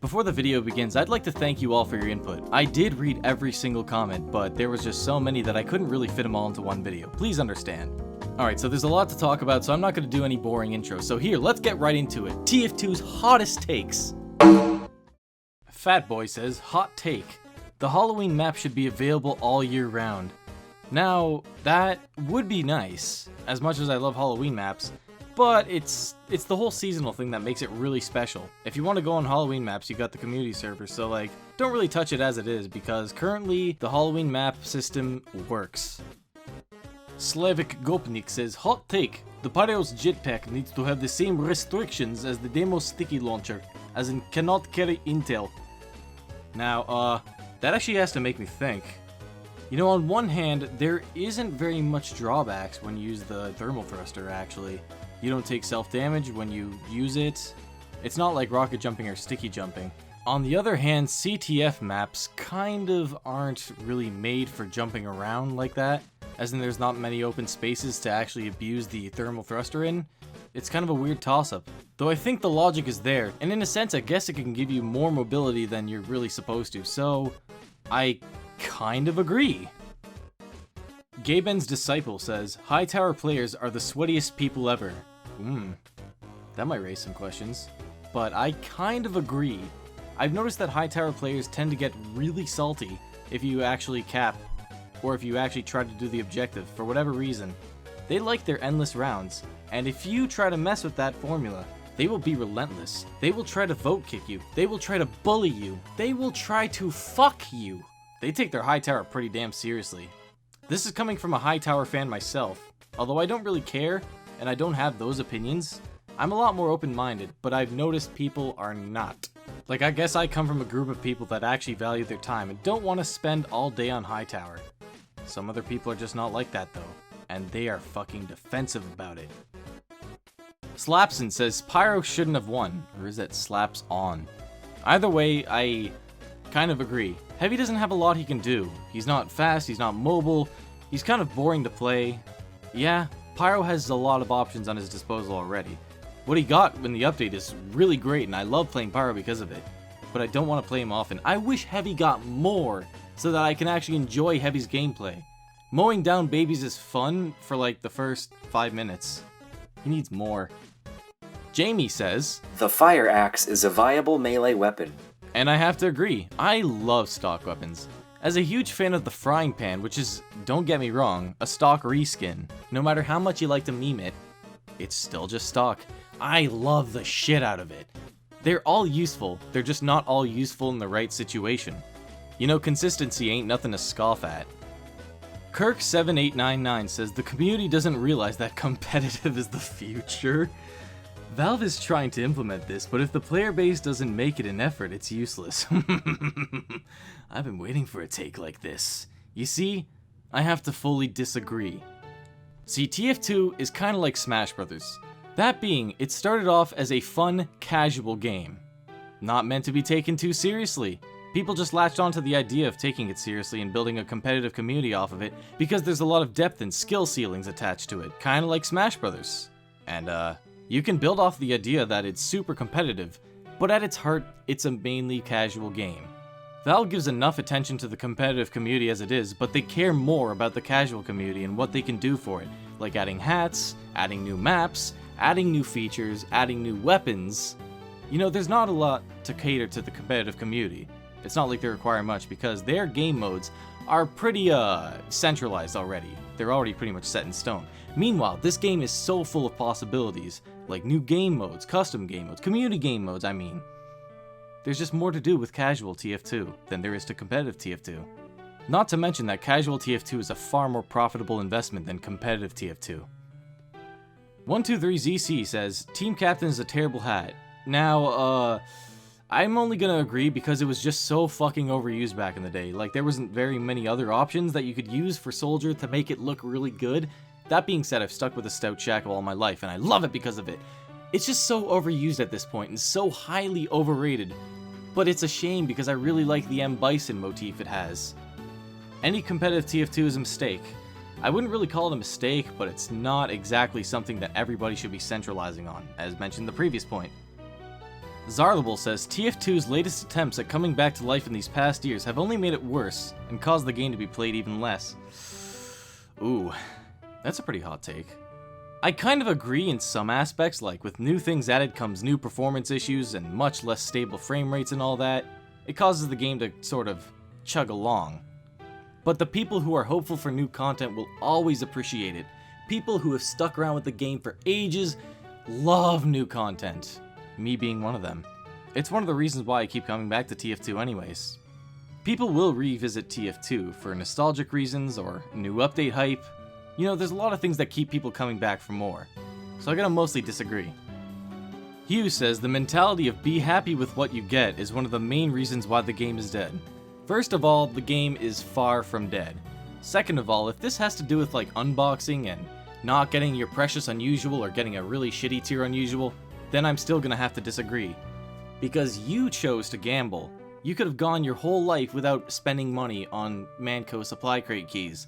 Before the video begins, I'd like to thank you all for your input. I did read every single comment, but there was just so many that I couldn't really fit them all into one video. Please understand. Alright, so there's a lot to talk about, so I'm not going to do any boring intros. So here, let's get right into it. TF2's hottest takes. Fatboy says, hot take. The Halloween map should be available all year round. Now, that would be nice, as much as I love Halloween maps, but it's the whole seasonal thing that makes it really special. If you want to go on Halloween maps, you got the community server, so like, don't really touch it as it is, because currently, the Halloween map system works. Slavic Gopnik says, hot take. The Pyro's jetpack needs to have the same restrictions as the demo sticky launcher, as in cannot carry intel. Now, that actually has to make me think. You know, on one hand, there isn't very much drawbacks when you use the thermal thruster, actually. You don't take self-damage when you use it. It's not like rocket jumping or sticky jumping. On the other hand, CTF maps kind of aren't really made for jumping around like that, as in there's not many open spaces to actually abuse the thermal thruster in. It's kind of a weird toss-up. Though I think the logic is there, and in a sense I guess it can give you more mobility than you're really supposed to, so I kind of agree. Gaben's Disciple says, high tower players are the sweatiest people ever. That might raise some questions. But I kind of agree. I've noticed that high tower players tend to get really salty if you actually cap, or if you actually try to do the objective, for whatever reason. They like their endless rounds, and if you try to mess with that formula, they will be relentless. They will try to vote kick you. They will try to bully you. They will try to fuck you. They take their high tower pretty damn seriously. This is coming from a high tower fan myself. Although I don't really care, and I don't have those opinions, I'm a lot more open-minded, but I've noticed people are not. Like, I guess I come from a group of people that actually value their time and don't want to spend all day on high tower. Some other people are just not like that though, and they are fucking defensive about it. Slapson says Pyro shouldn't have won, or is that Slaps on? Either way, I kind of agree. Heavy doesn't have a lot he can do. He's not fast, he's not mobile, he's kind of boring to play. Yeah, Pyro has a lot of options on his disposal already. What he got in the update is really great, and I love playing Pyro because of it. But I don't want to play him often. I wish Heavy got more, so that I can actually enjoy Heavy's gameplay. Mowing down babies is fun for like the first 5 minutes. He needs more. Jamie says, the fire axe is a viable melee weapon. And I have to agree, I love stock weapons. As a huge fan of the frying pan, which is, don't get me wrong, a stock reskin, no matter how much you like to meme it, it's still just stock. I love the shit out of it. They're all useful, they're just not all useful in the right situation. You know, consistency ain't nothing to scoff at. Kirk7899 says the community doesn't realize that competitive is the future. Valve is trying to implement this, but if the player base doesn't make it an effort, it's useless. I've been waiting for a take like this. You see, I have to fully disagree. See, TF2 is kinda like Smash Brothers. That being, it started off as a fun, casual game. Not meant to be taken too seriously. People just latched onto the idea of taking it seriously and building a competitive community off of it because there's a lot of depth and skill ceilings attached to it, kinda like Smash Brothers. And you can build off the idea that it's super competitive, but at its heart, it's a mainly casual game. Valve gives enough attention to the competitive community as it is, but they care more about the casual community and what they can do for it, like adding hats, adding new maps, adding new features, adding new weapons. You know, there's not a lot to cater to the competitive community. It's not like they require much because their game modes are pretty centralized already. They're already pretty much set in stone. Meanwhile, this game is so full of possibilities, like new game modes, custom game modes, community game modes, I mean. There's just more to do with casual TF2 than there is to competitive TF2. Not to mention that casual TF2 is a far more profitable investment than competitive TF2. 123ZC says, Team Captain is a terrible hat. Now, I'm only gonna agree because it was just so fucking overused back in the day. Like, there wasn't very many other options that you could use for Soldier to make it look really good. That being said, I've stuck with a stout shackle all my life, and I love it because of it. It's just so overused at this point, and so highly overrated. But it's a shame because I really like the M. Bison motif it has. Any competitive TF2 is a mistake. I wouldn't really call it a mistake, but it's not exactly something that everybody should be centralizing on, as mentioned in the previous point. Zarlable says TF2's latest attempts at coming back to life in these past years have only made it worse and caused the game to be played even less. Ooh, that's a pretty hot take. I kind of agree in some aspects, like with new things added comes new performance issues and much less stable frame rates and all that. It causes the game to sort of chug along. But the people who are hopeful for new content will always appreciate it. People who have stuck around with the game for ages love new content. Me being one of them. It's one of the reasons why I keep coming back to TF2 anyways. People will revisit TF2 for nostalgic reasons or new update hype. You know, there's a lot of things that keep people coming back for more. So I gotta mostly disagree. Hugh says the mentality of be happy with what you get is one of the main reasons why the game is dead. First of all, the game is far from dead. Second of all, if this has to do with like unboxing and not getting your precious unusual or getting a really shitty tier unusual, then I'm still gonna have to disagree. Because you chose to gamble. You could have gone your whole life without spending money on Manco supply crate keys.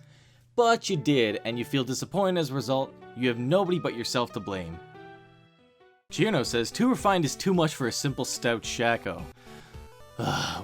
But you did, and you feel disappointed as a result. You have nobody but yourself to blame. Chierno says, too refined is too much for a simple stout Shaco.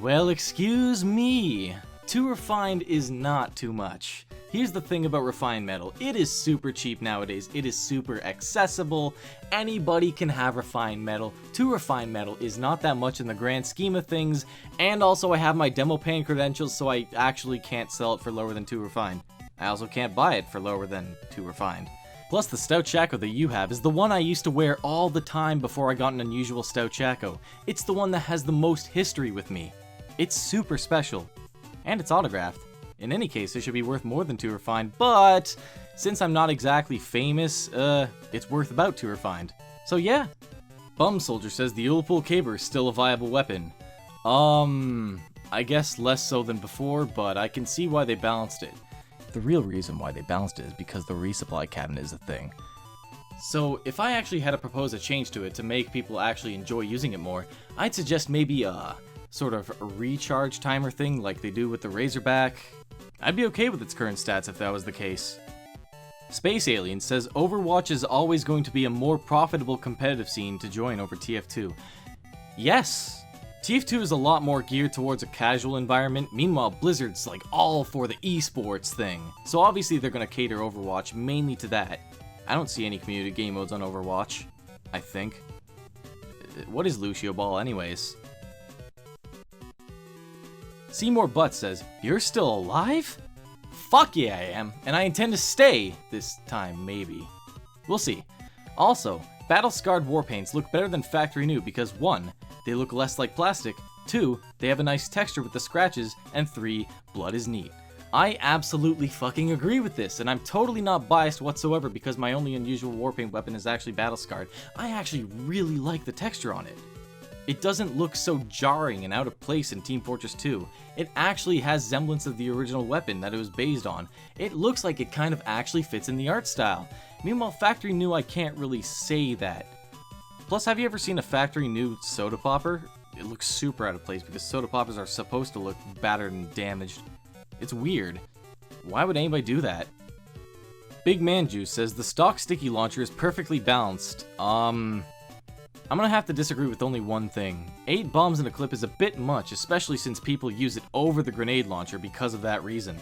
Well, excuse me. Too refined is not too much. Here's the thing about refined metal. It is super cheap nowadays. It is super accessible. Anybody can have refined metal. Too refined metal is not that much in the grand scheme of things. And also I have my demo paying credentials, so I actually can't sell it for lower than too refined. I also can't buy it for lower than too refined. Plus the Stout Shaco that you have is the one I used to wear all the time before I got an unusual Stout Shaco. It's the one that has the most history with me. It's super special. And it's autographed. In any case, it should be worth more than too refined, but since I'm not exactly famous, it's worth about too refined. So yeah. Bum Soldier says the Ullpool Caber is still a viable weapon. I guess less so than before, but I can see why they balanced it. The real reason why they balanced it is because the resupply cabinet is a thing. So if I actually had to propose a change to it to make people actually enjoy using it more, I'd suggest maybe a sort of a recharge timer thing like they do with the Razorback. I'd be okay with its current stats if that was the case. Space Alien says Overwatch is always going to be a more profitable competitive scene to join over TF2. Yes! TF2 is a lot more geared towards a casual environment, meanwhile Blizzard's like all for the esports thing. So obviously they're going to cater Overwatch mainly to that. I don't see any community game modes on Overwatch, I think. What is Lucio Ball anyways? Seymour Butt says, you're still alive? Fuck yeah I am, and I intend to stay this time maybe. We'll see. Also, battle-scarred warpaints look better than factory new because 1, they look less like plastic, 2, they have a nice texture with the scratches, and 3, blood is neat. I absolutely fucking agree with this, and I'm totally not biased whatsoever because my only unusual warpaint weapon is actually battle-scarred. I actually really like the texture on it. It doesn't look so jarring and out of place in Team Fortress 2. It actually has semblance of the original weapon that it was based on. It looks like it kind of actually fits in the art style. Meanwhile, factory new I can't really say that. Plus, have you ever seen a factory new soda popper? It looks super out of place because soda poppers are supposed to look battered and damaged. It's weird. Why would anybody do that? Big Man Juice says the stock sticky launcher is perfectly balanced. I'm gonna have to disagree with only one thing. 8 bombs in a clip is a bit much, especially since people use it over the grenade launcher because of that reason.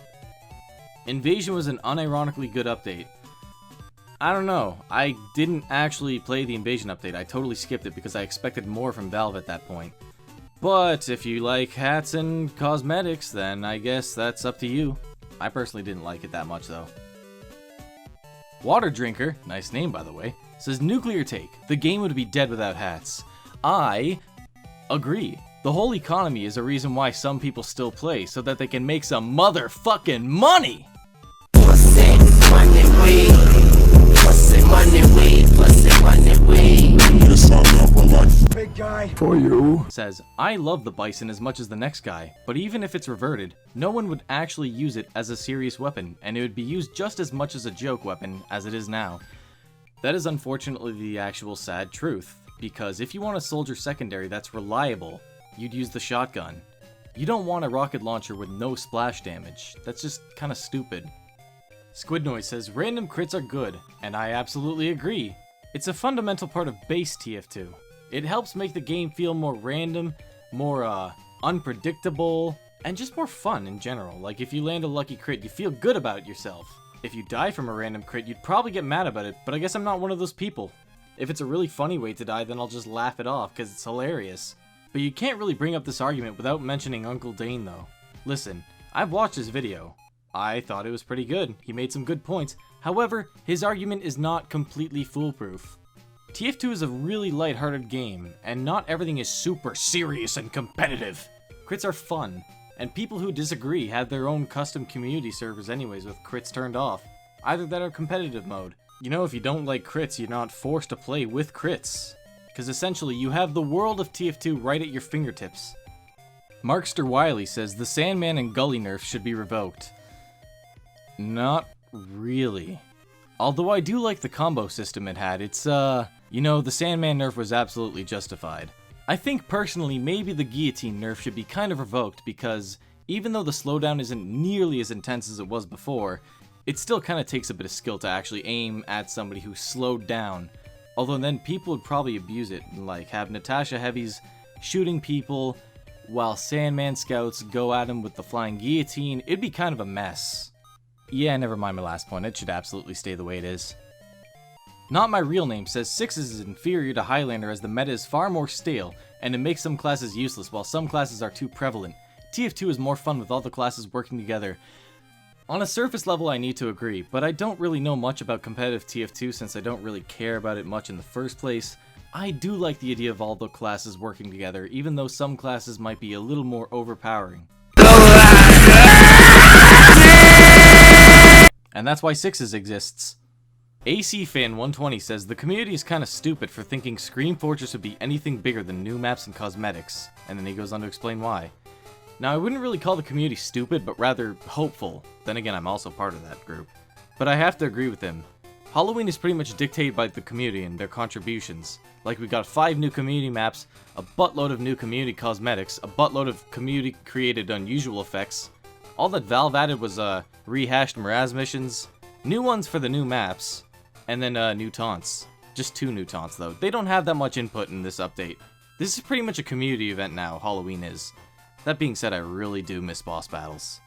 Invasion was an unironically good update. I don't know. I didn't actually play the Invasion update. I totally skipped it because I expected more from Valve at that point. But if you like hats and cosmetics, then I guess that's up to you. I personally didn't like it that much though. Water Drinker, nice name by the way, says Nuclear Take, the game would be dead without hats. I agree. The whole economy is a reason why some people still play, so that they can make some motherfucking money! Big guy. For you. Says, I love the Bison as much as the next guy, but even if it's reverted, no one would actually use it as a serious weapon, and it would be used just as much as a joke weapon as it is now. That is unfortunately the actual sad truth, because if you want a soldier secondary that's reliable, you'd use the shotgun. You don't want a rocket launcher with no splash damage. That's just kinda stupid. Squid Noise says, random crits are good, and I absolutely agree. It's a fundamental part of base TF2. It helps make the game feel more random, more unpredictable, and just more fun in general. Like, if you land a lucky crit, you feel good about yourself. If you die from a random crit, you'd probably get mad about it, but I guess I'm not one of those people. If it's a really funny way to die, then I'll just laugh it off, because it's hilarious. But you can't really bring up this argument without mentioning Uncle Dane, though. Listen, I've watched his video. I thought it was pretty good. He made some good points. However, his argument is not completely foolproof. TF2 is a really lighthearted game, and not everything is super serious and competitive. Crits are fun, and people who disagree have their own custom community servers anyways with crits turned off. Either that or competitive mode. You know, if you don't like crits, you're not forced to play with crits. Because essentially, you have the world of TF2 right at your fingertips. Markster Wiley says the Sandman and Gully nerfs should be revoked. Not really. Although I do like the combo system it had, it's you know, the Sandman nerf was absolutely justified. I think personally maybe the Guillotine nerf should be kind of revoked because even though the slowdown isn't nearly as intense as it was before, it still kind of takes a bit of skill to actually aim at somebody who's slowed down. Although then people would probably abuse it, like have Natasha heavies shooting people while Sandman scouts go at him with the flying guillotine. It'd be kind of a mess. Yeah, never mind my last point, it should absolutely stay the way it is. Not My Real Name says 6s is inferior to Highlander as the meta is far more stale, and it makes some classes useless while some classes are too prevalent. TF2 is more fun with all the classes working together. On a surface level I need to agree, but I don't really know much about competitive TF2 since I don't really care about it much in the first place. I do like the idea of all the classes working together, even though some classes might be a little more overpowering. And that's why 6s exists. ACFan120 says the community is kinda stupid for thinking Scream Fortress would be anything bigger than new maps and cosmetics, and then he goes on to explain why. Now I wouldn't really call the community stupid, but rather hopeful. Then again, I'm also part of that group. But I have to agree with him. Halloween is pretty much dictated by the community and their contributions. Like we got 5 new community maps, a buttload of new community cosmetics, a buttload of community created unusual effects. All that Valve added was rehashed Miraz missions, new ones for the new maps, and then new taunts. Just 2 new taunts though. They don't have that much input in this update. This is pretty much a community event now, Halloween is. That being said, I really do miss boss battles.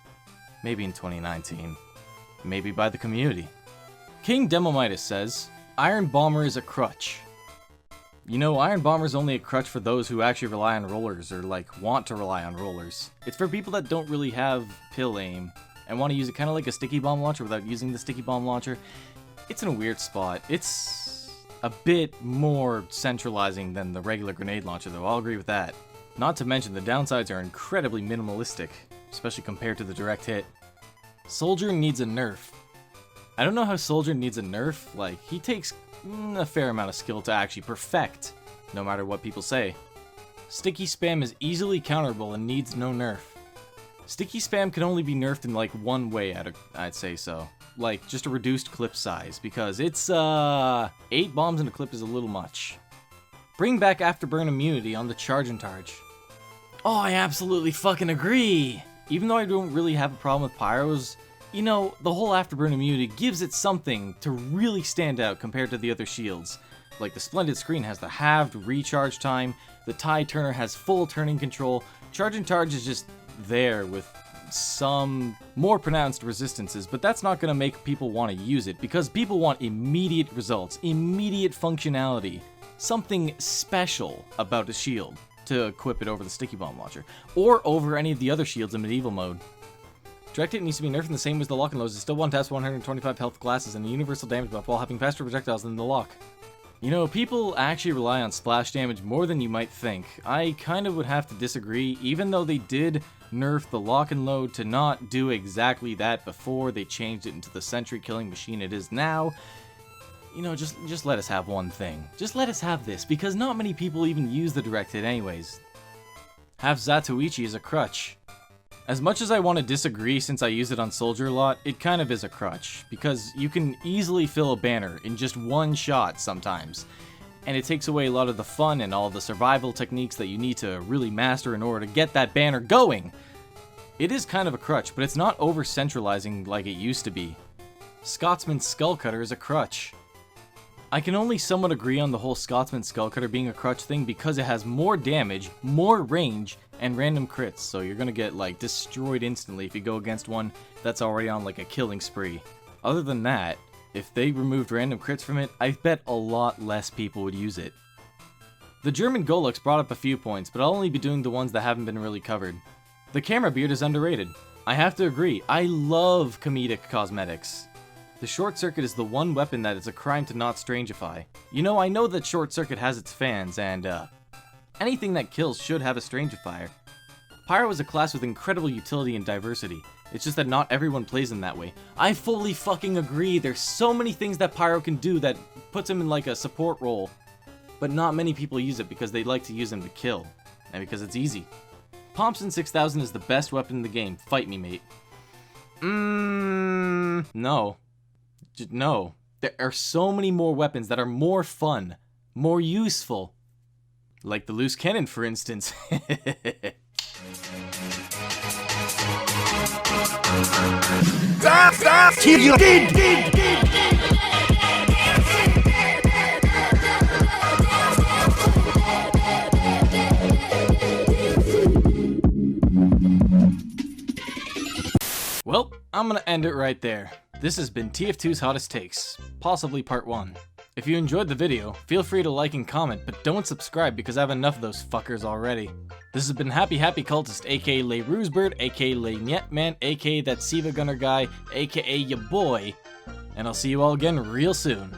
Maybe in 2019. Maybe by the community. King Demomitis says, Iron Bomber is a crutch. You know, Iron Bomber is only a crutch for those who actually rely on rollers, or like, want to rely on rollers. It's for people that don't really have pill aim, and want to use it kind of like a sticky bomb launcher without using the sticky bomb launcher. It's in a weird spot. It's a bit more centralizing than the regular grenade launcher though, I'll agree with that. Not to mention the downsides are incredibly minimalistic, especially compared to the direct hit. Soldier needs a nerf. I don't know how Soldier needs a nerf, like, he takes a fair amount of skill to actually perfect, no matter what people say. Sticky spam is easily counterable and needs no nerf. Sticky spam can only be nerfed in like one way, I'd say so. Like, just a reduced clip size, because it's, 8 bombs in a clip is a little much. Bring back Afterburn immunity on the Charge and Targe. Oh, I absolutely fucking agree! Even though I don't really have a problem with pyros, you know, the whole Afterburn immunity gives it something to really stand out compared to the other shields. Like, the Splendid Screen has the halved recharge time, the Tide Turner has full turning control, Charge and Targe is just there with some more pronounced resistances, but that's not going to make people want to use it, because people want immediate results, immediate functionality, something special about a shield to equip it over the sticky bomb launcher, or over any of the other shields in medieval mode. Direct hit needs to be nerfed in the same way as the lock and loads. It still one-taps 125 health glasses and a universal damage buff while having faster projectiles than the lock. You know, people actually rely on splash damage more than you might think. I kind of would have to disagree, even though they did nerf the lock and load to not do exactly that before they changed it into the sentry killing machine it is now. You know, just let us have one thing. Just let us have this, because not many people even use the direct hit anyways. Have Zatoichi as a crutch. As much as I want to disagree since I use it on Soldier a lot, it kind of is a crutch, because you can easily fill a banner in just one shot sometimes, and it takes away a lot of the fun and all the survival techniques that you need to really master in order to get that banner going. It is kind of a crutch, but it's not over-centralizing like it used to be. Scotsman's Skullcutter is a crutch. I can only somewhat agree on the whole Scotsman Skullcutter being a crutch thing because it has more damage, more range, and random crits, so you're gonna get like destroyed instantly if you go against one that's already on like a killing spree. Other than that, if they removed random crits from it, I bet a lot less people would use it. The German Golux brought up a few points, but I'll only be doing the ones that haven't been really covered. The camera beard is underrated. I have to agree, I love comedic cosmetics. The Short Circuit is the one weapon that is a crime to not strangify. You know, I know that Short Circuit has its fans, and anything that kills should have a strangifier. Pyro is a class with incredible utility and diversity. It's just that not everyone plays him that way. I fully fucking agree, there's so many things that Pyro can do that puts him in like a support role. But not many people use it because they like to use him to kill, and because it's easy. Thompson 6000 is the best weapon in the game, fight me mate. No. No. There are so many more weapons that are more fun, more useful. Like the loose cannon, for instance. Well, I'm gonna end it right there. This has been TF2's Hottest Takes, possibly part 1. If you enjoyed the video, feel free to like and comment, but don't subscribe because I have enough of those fuckers already. This has been Happy Cultist, aka Lay Roosebird, aka Lay Nyetman, aka that Siva Gunner guy, aka ya boy, and I'll see you all again real soon.